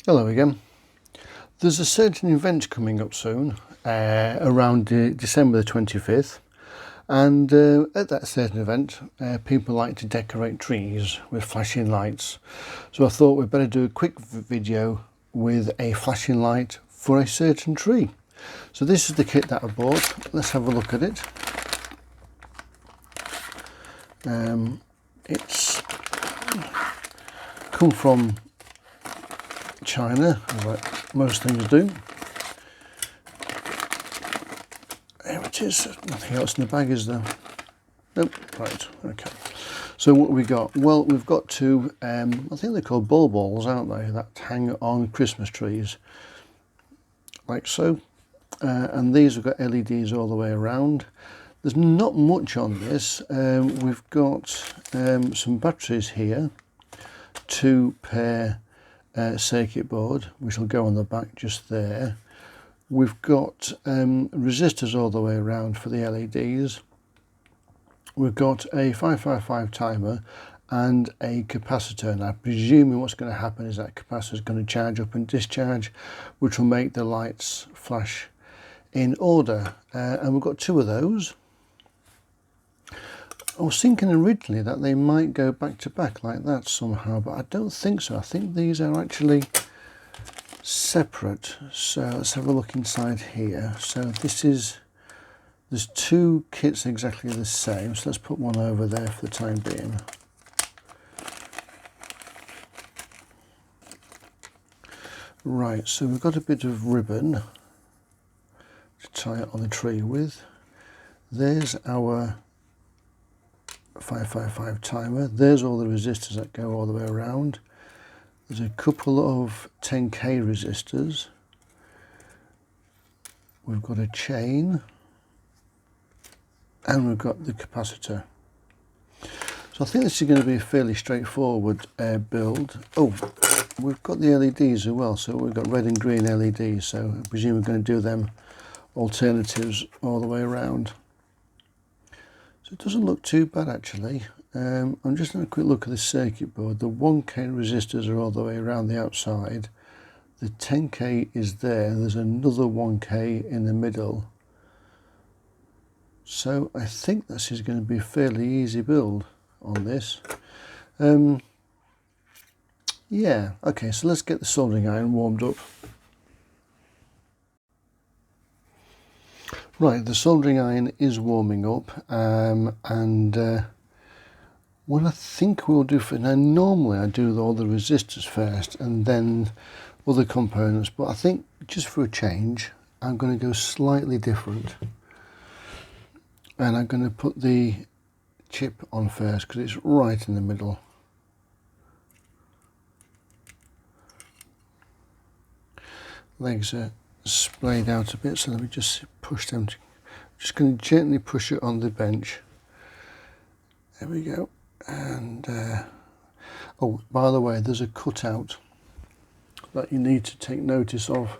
Hello again. There's a certain event coming up soon, around December the 25th, and at that certain event people like to decorate trees with flashing lights. So I thought we'd better do a quick video with a flashing light for a certain tree. So this is the kit that I bought. Let's have a look at it. It's come from China, like most things do. There it is. Nothing else in the bag, is there? Nope. Right. Okay. So what have we got? Well, we've got two, I think they're called ball balls, aren't they, that hang on Christmas trees, like so. And these have got LEDs all the way around. There's not much on this. We've got some batteries here, two pair circuit board, which will go on the back just there. We've got resistors all the way around for the LEDs. We've got a 555 timer and a capacitor. Now, presuming what's going to happen is that capacitor is going to charge up and discharge, which will make the lights flash in order. And we've got two of those. I was thinking originally that they might go back to back like that somehow, but I don't think so. I think these are actually separate. So let's have a look inside here. So there's two kits exactly the same. So let's put one over there for the time being. Right, so we've got a bit of ribbon to tie it on the tree with. There's our 555 timer. There's all the resistors that go all the way around. There's a couple of 10k resistors. We've got a chain and we've got the capacitor. So I think this is going to be a fairly straightforward build. Oh, we've got the LEDs as well, so we've got red and green LEDs, so I presume we're going to do them alternatives all the way around. So it doesn't look too bad actually. I'm just having a quick look at the circuit board. The 1k resistors are all the way around the outside. The 10k is there. There's another 1k in the middle. So I think this is going to be a fairly easy build on this. Yeah, okay, so let's get the soldering iron warmed up. Right, the soldering iron is warming up, and what I think we'll do for now, normally I do all the resistors first and then other components, but I think just for a change I'm going to go slightly different, and I'm going to put the chip on first because it's right in the middle. Legs are splayed out a bit, so let me just push them. Just going to gently push it on the bench. There we go. And oh, by the way, there's a cutout that you need to take notice of.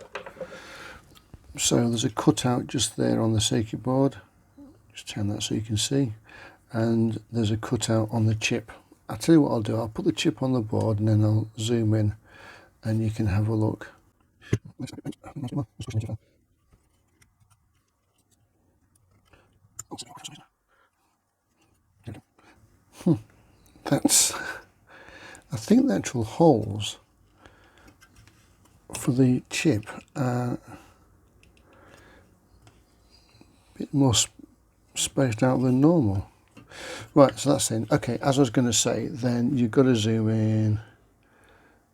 So there's a cutout just there on the circuit board. Just turn that so you can see. And there's a cutout on the chip. I'll tell you what I'll do. I'll put the chip on the board and then I'll zoom in and you can have a look. That's, I think the actual holes for the chip are a bit more spaced out than normal. Right, so that's in. Okay, as I was going to say, then you've got to zoom in.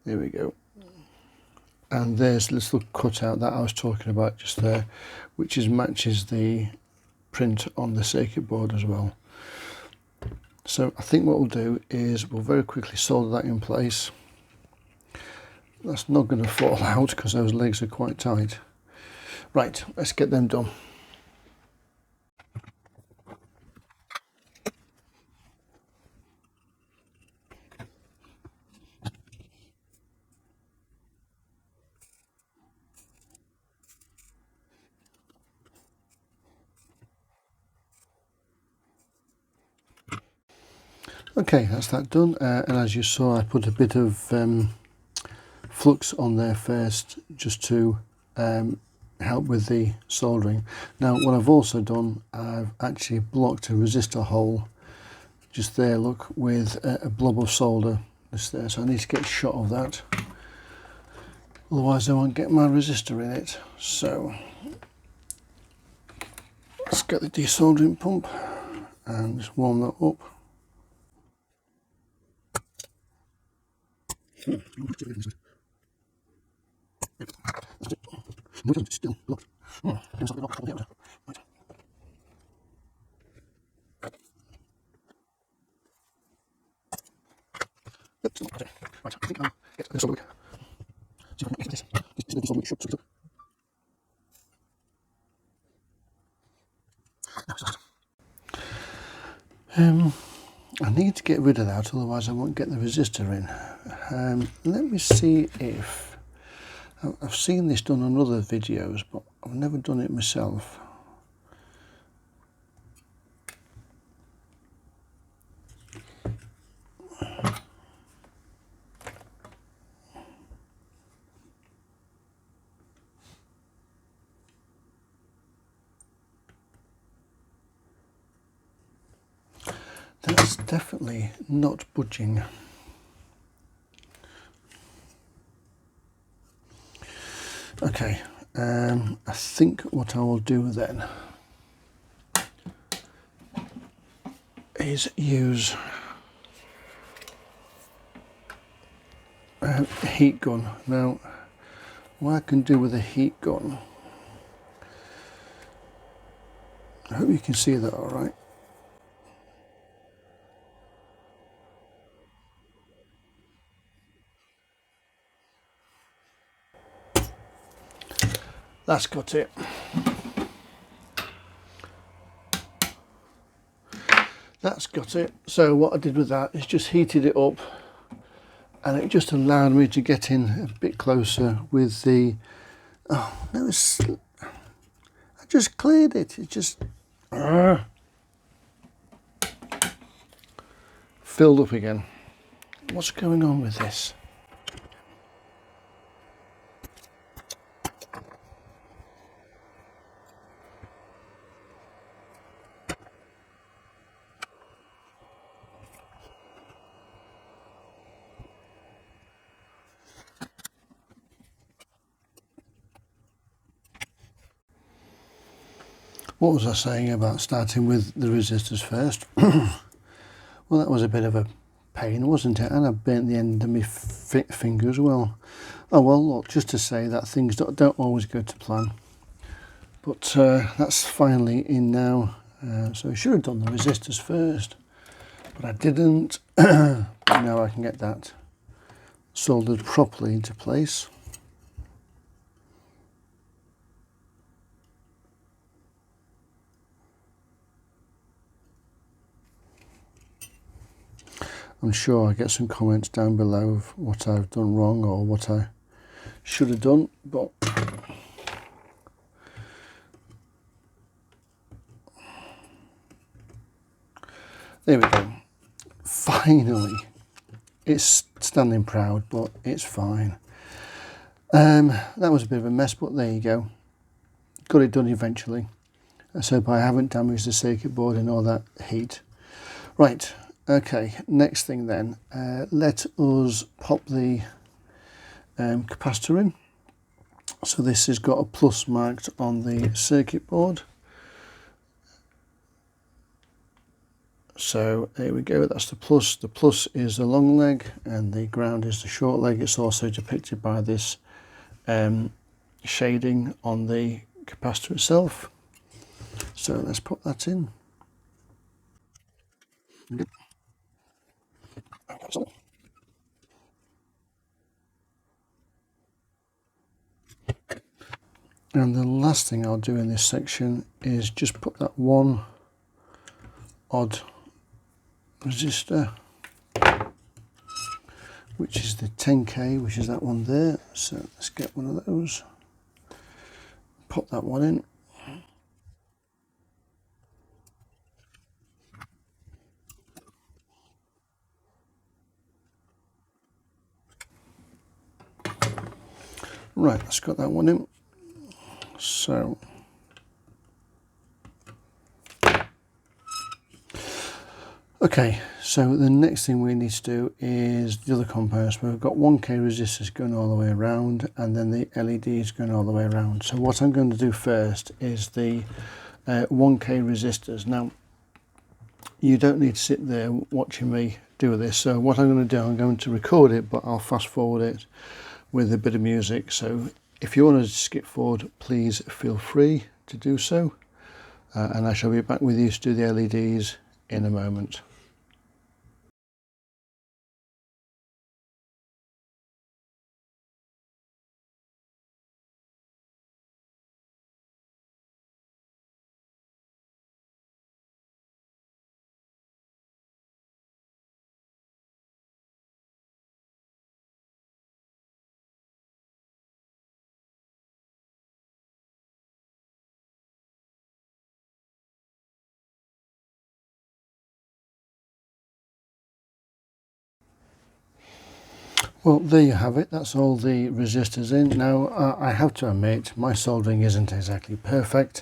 There we go. And there's this little cutout that I was talking about just there, which matches the print on the circuit board as well. So I think what we'll do is we'll very quickly solder that in place. That's not going to fall out because those legs are quite tight. Right, let's get them done. Okay, that's that done, and as you saw I put a bit of flux on there first, just to help with the soldering. Now what I've also done, I've actually blocked a resistor hole just there, look, with a blob of solder just there, so I need to get a shot of that, otherwise I won't get my resistor in it. So let's get the desoldering pump and just warm that up. Still blocked. Right, I think I'll get this over. See if I can get this. This is the shut. I need to get rid of that, otherwise I won't get the resistor in. Let me see if I've seen this done on other videos, but I've never done it myself. That's definitely not budging. Okay, I think what I will do then is use a heat gun. Now, what I can do with a heat gun, I hope you can see that all right. That's got it. That's got it. So what I did with that is just heated it up, and it just allowed me to get in a bit closer with the, oh, no, it's, I just cleared it. It just filled up again. What's going on with this? What was I saying about starting with the resistors first? Well, that was a bit of a pain, wasn't it? And I burnt the end of my finger as well. Oh well, look, just to say that things don't always go to plan. But that's finally in now. So I should have done the resistors first, but I didn't. But now I can get that soldered properly into place. I'm sure I get some comments down below of what I've done wrong or what I should have done, but there we go. Finally, it's standing proud, but it's fine. That was a bit of a mess, but there you go. Got it done eventually. Let's hope I haven't damaged the circuit board in all that heat. Right, okay, next thing then, let us pop the capacitor in. So this has got a plus marked on the circuit board. So there we go, that's the plus. The plus is the long leg and the ground is the short leg. It's also depicted by this shading on the capacitor itself. So let's put that in. Yep. And the last thing I'll do in this section is just put that one odd resistor, which is the 10k, which is that one there. So let's get one of those, pop that one in. Right, let's got that one in. So okay, so the next thing we need to do is the other components. We've got 1K resistors going all the way around, and then the LEDs going all the way around. So what I'm going to do first is the 1K resistors. Now, you don't need to sit there watching me do this. So what I'm going to do, I'm going to record it, but I'll fast forward it with a bit of music. So if you want to skip forward, please feel free to do so. And I shall be back with you to do the LEDs in a moment. Well, there you have it. That's all the resistors in. Now, I have to admit, my soldering isn't exactly perfect,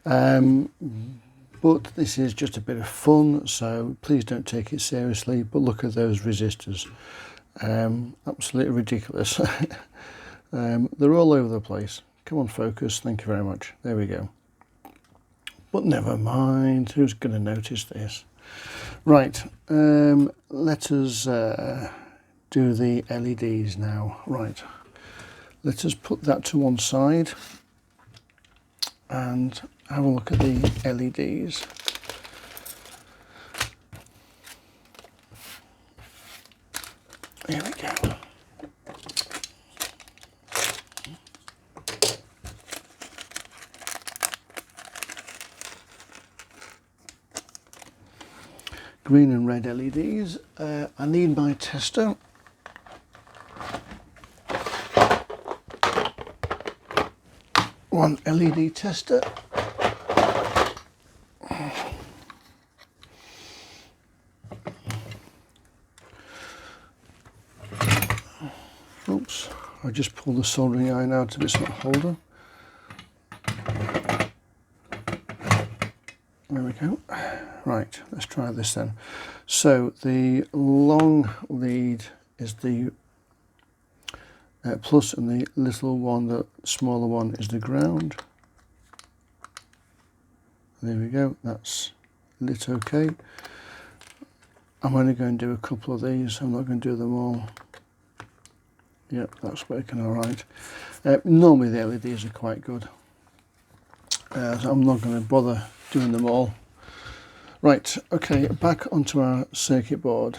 but this is just a bit of fun, so please don't take it seriously. But look at those resistors. Absolutely ridiculous. They're all over the place. Come on, focus. Thank you very much. There we go. But never mind. Who's going to notice this? Right. Let us do the LEDs now. Right, let us put that to one side and have a look at the LEDs. Here we go. Green and red LEDs. I need my tester. One LED tester. Oops, I just pulled the soldering iron out of its holder. There we go. Right, let's try this then. So the long lead is the plus, and the little one, the smaller one, is the ground. There we go, that's lit okay. I'm only going to do a couple of these, I'm not going to do them all. Yep, that's working all right. Normally the LEDs are quite good, so I'm not going to bother doing them all. Right, okay, back onto our circuit board.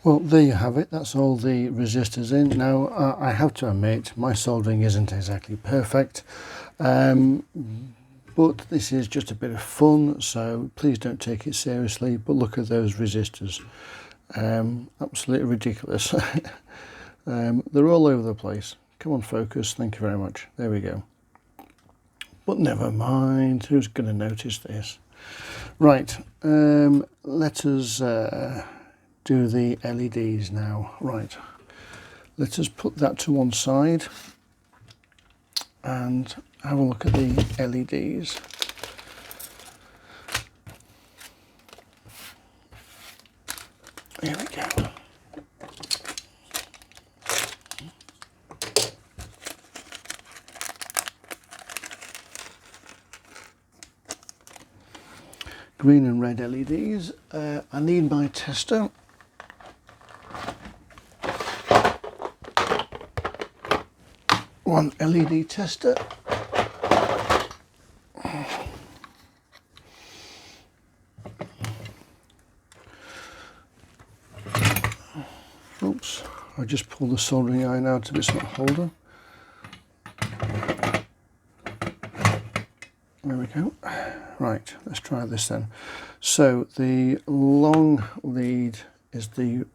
Well, there you have it. That's all the resistors in. Now, I have to admit, my soldering isn't exactly perfect, but this is just a bit of fun, so please don't take it seriously. But look at those resistors. Absolutely ridiculous. They're all over the place. Come on, focus. Thank you very much. There we go. But never mind. Who's going to notice this? Right. Let us do the LEDs now. Right, let us put that to one side and have a look at the LEDs. Here we go. Green and red LEDs. I need my tester. One LED tester. Oops, I just pulled the soldering iron out of its holder. There we go. Right, let's try this then. So the long lead is the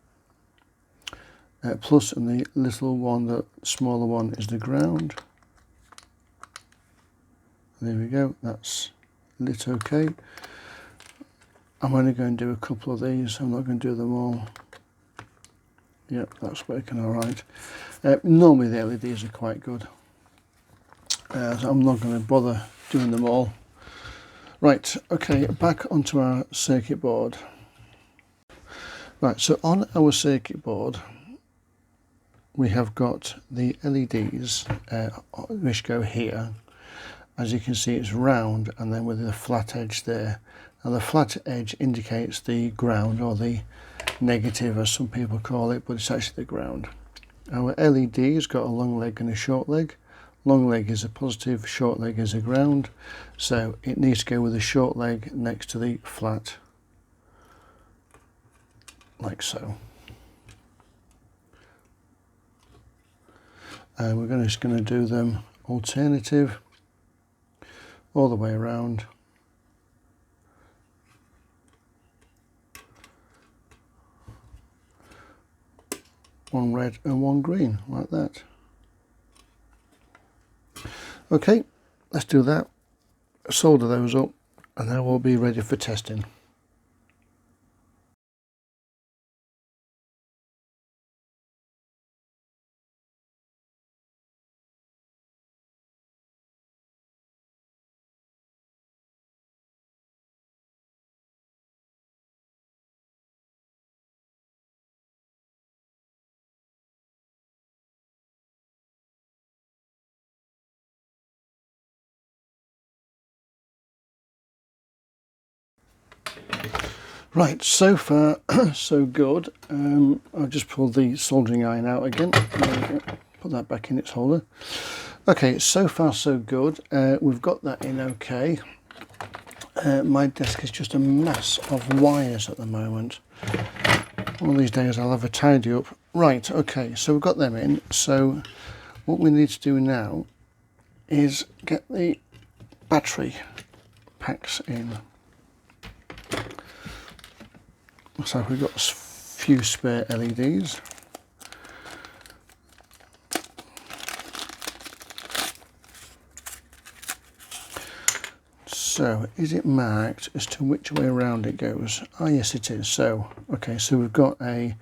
plus, and the little one, the smaller one, is the ground. There we go, that's lit okay. I'm only going to do a couple of these, I'm not going to do them all. Yep, that's working all right. Normally the LEDs are quite good, so I'm not going to bother doing them all. Right, okay, back onto our circuit board. Right, so on our circuit board we have got the LEDs which go here. As you can see, it's round and then with a flat edge there. Now the flat edge indicates the ground, or the negative as some people call it, but it's actually the ground. Our LED's got a long leg and a short leg. Long leg is a positive, short leg is a ground, so it needs to go with the short leg next to the flat, like so. And we're just going to do them alternative all the way around. One red and one green, like that. Okay, let's do that, solder those up, and then we'll be ready for testing. Right, so far so good. I've just pulled the soldering iron out again. There we go. Put that back in its holder. Okay, so far so good. We've got that in okay. My desk is just a mass of wires at the moment. One of these days I'll have a tidy up. Right, okay, so we've got them in. So what we need to do now is get the battery packs in. Looks like we've got a few spare LEDs. So, is it marked as to which way around it goes? Ah, yes, it is. So, okay, so we've got a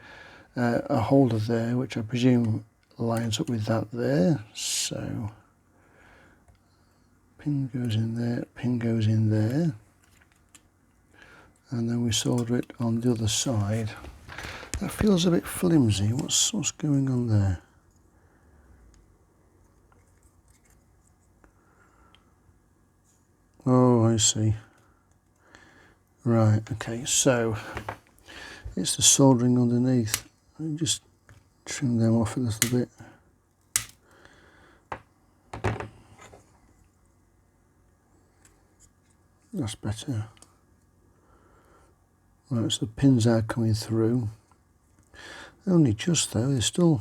holder there, which I presume lines up with that there. So, pin goes in there, pin goes in there. And then we solder it on the other side. That feels a bit flimsy. What's going on there? Oh, I see. Right, okay, so it's the soldering underneath. Let me just trim them off a little bit. That's better. Right, so the pins are coming through. Only just though, they're still...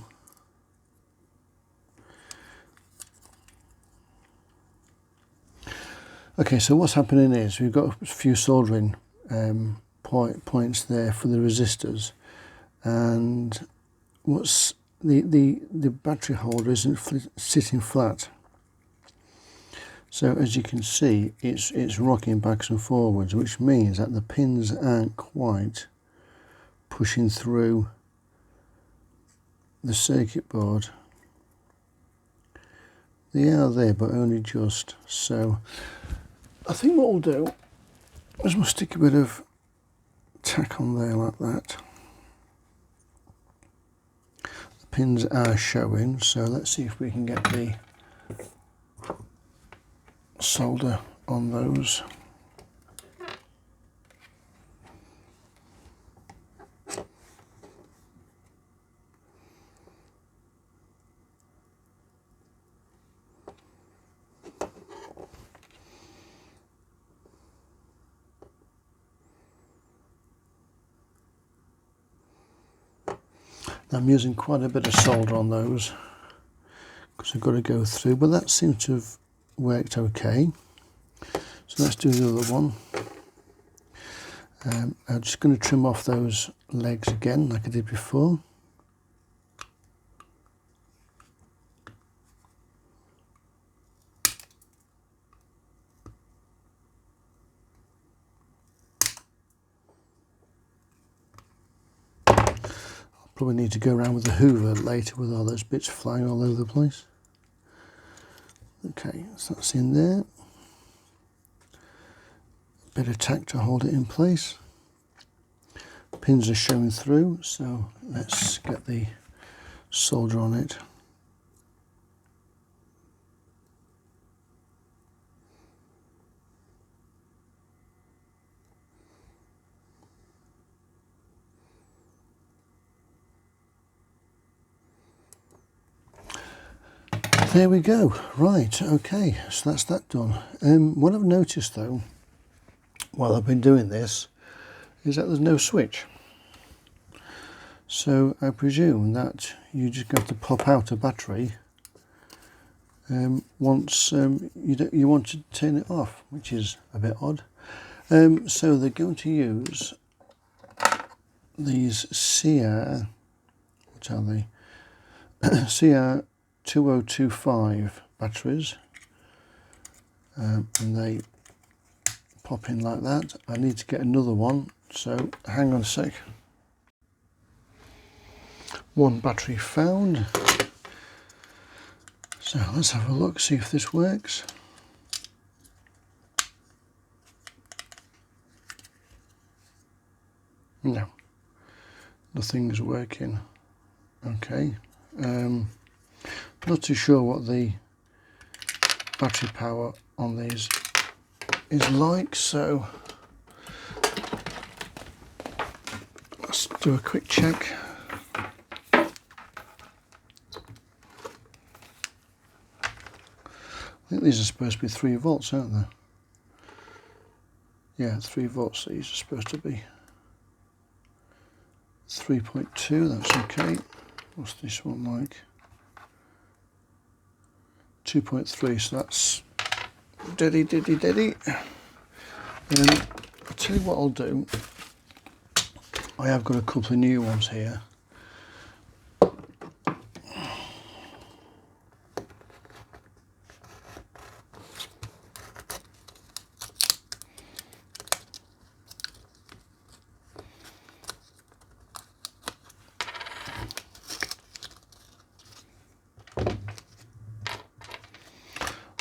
Okay, so what's happening is we've got a few soldering points there for the resistors, and what's the battery holder isn't sitting flat. So as you can see, it's rocking backwards and forwards, which means that the pins aren't quite pushing through the circuit board. They are there, but only just. So I think what we'll do is we'll stick a bit of tack on there like that. The pins are showing, so let's see if we can get the solder on those. I'm using quite a bit of solder on those because I've got to go through, but that seems to have worked okay. So let's do the other one. I'm just going to trim off those legs again like I did before. probably need to go around with the hoover later with all those bits flying all over the place. Okay, so that's in there. Bit of tack to hold it in place. Pins are showing through, so let's get the solder on it. There we go. Right, okay, so that's that done. What I've noticed though, while I've been doing this, is that there's no switch. So I presume that you just got to pop out a battery once you want to turn it off, which is a bit odd. So they're going to use these CR, what are they? CR 2025 batteries, and they pop in like that. I need to get another one, so hang on a sec. One battery found, so let's have a look, see if this works. No, nothing's working. Okay, not too sure what the battery power on these is like, so let's do a quick check. I think these are supposed to be 3 volts, aren't they? Yeah, 3 volts these are supposed to be. 3.2, that's okay. What's this one like? 2.3, so that's deady. I'll tell you what I'll do. I have got a couple of new ones here.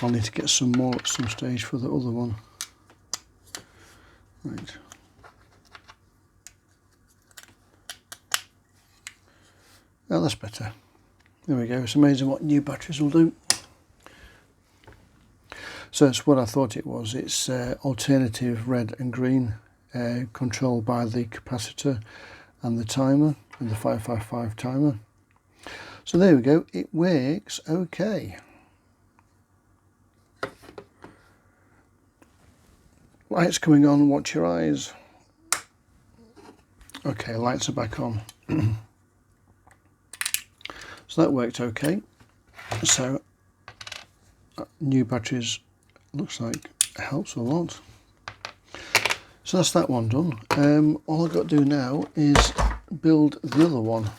I'll need to get some more at some stage for the other one. Right. Oh, that's better. There we go. It's amazing what new batteries will do. So it's what I thought it was. It's alternative red and green, controlled by the capacitor and the timer, and the 555 timer. So there we go. It works okay. Lights coming on, watch your eyes. Okay, lights are back on. So that worked okay. So new batteries looks like helps a lot. So that's that one done. All I've got to do now is build the other one.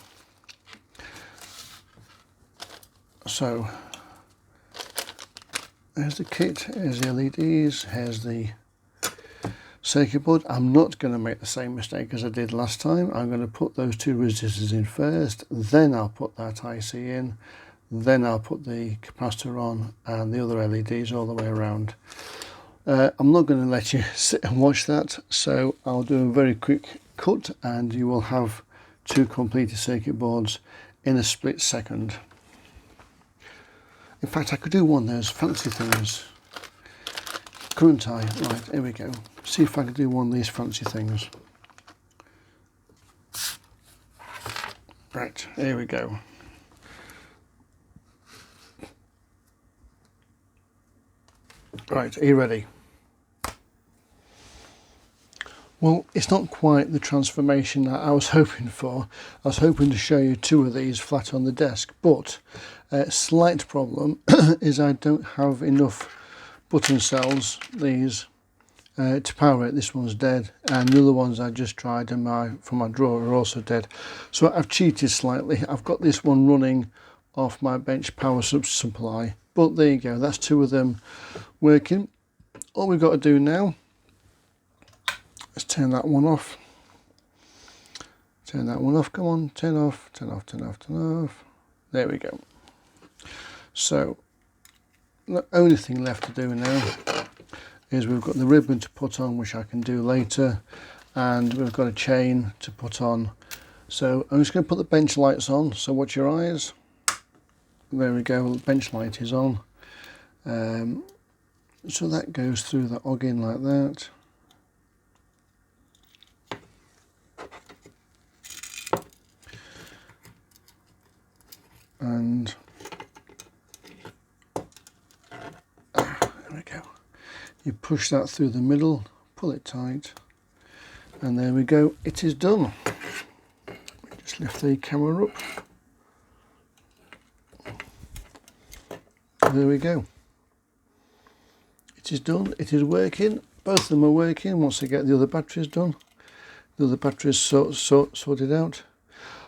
So there's the kit, here's the LEDs, here's the circuit board. I'm not going to make the same mistake as I did last time. I'm going to put those 2 resistors in first, then I'll put that IC in, then I'll put the capacitor on and the other LEDs all the way around. I'm not going to let you sit and watch that, so I'll do a very quick cut and you will have 2 completed circuit boards in a split second. In fact, I could do one of those fancy things, couldn't I? Right, here we go. See if I can do one of these fancy things. Right, here we go. Right, are you ready? Well, it's not quite the transformation that I was hoping for. I was hoping to show you 2 of these flat on the desk, but a slight problem is I don't have enough button cells, these, to power it. This one's dead, and the other ones I just tried from my drawer are also dead. So I've cheated slightly. I've got this one running off my bench power supply, but there you go, that's 2 of them working. All we've got to do now, let's turn that one off, Turn that one off, come on, turn off, turn off, turn off, turn off. There we go. So the only thing left to do now is we've got the ribbon to put on, which I can do later, and we've got a chain to put on. So I'm just going to put the bench lights on, so watch your eyes. There we go, the bench light is on. So that goes through the oggin like that. And there we go. You push that through the middle, pull it tight, and there we go, it is done. Just lift the camera up. There we go. It is done, it is working. Both of them are working once I get the other batteries done. The other batteries sorted out.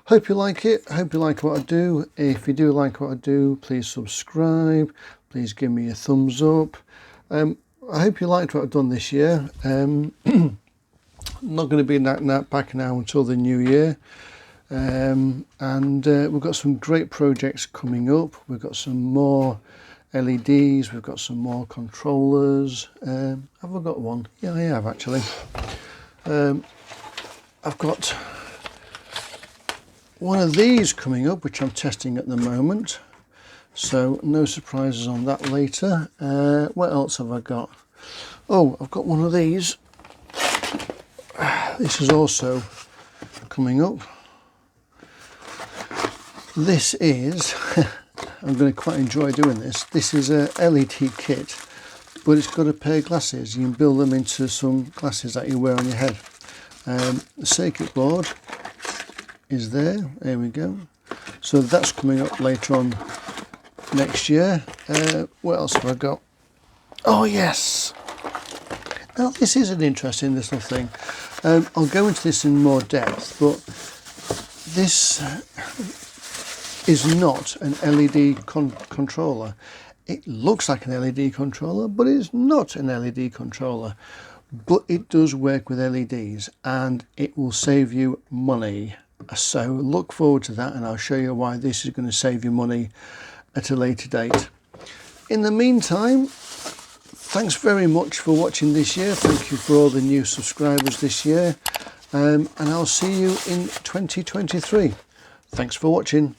Hope you like it. Hope you like what I do. If you do like what I do, please subscribe. Please give me a thumbs up. I hope you liked what I've done this year. I'm not going to be back now until the new year. We've got some great projects coming up. We've got some more LEDs. We've got some more controllers. Have I got one? Yeah, I have actually. I've got one of these coming up, which I'm testing at the moment, so no surprises on that later. What else have I got? Oh, I've got one of these. This is also coming up. This is, I'm going to quite enjoy doing this. This is a LED kit, but it's got a pair of glasses. You can build them into some glasses that you wear on your head. The circuit board is there we go, so that's coming up later on next year. What else have I got? Oh yes, now this is an interesting little thing. I'll go into this in more depth, but this is not an LED controller. It looks like an LED controller, but it's not an LED controller, but it does work with LEDs and it will save you money. So look forward to that, and I'll show you why this is going to save you money at a later date. In the meantime, thanks very much for watching this year. Thank you for all the new subscribers this year, and I'll see you in 2023. Thanks for watching.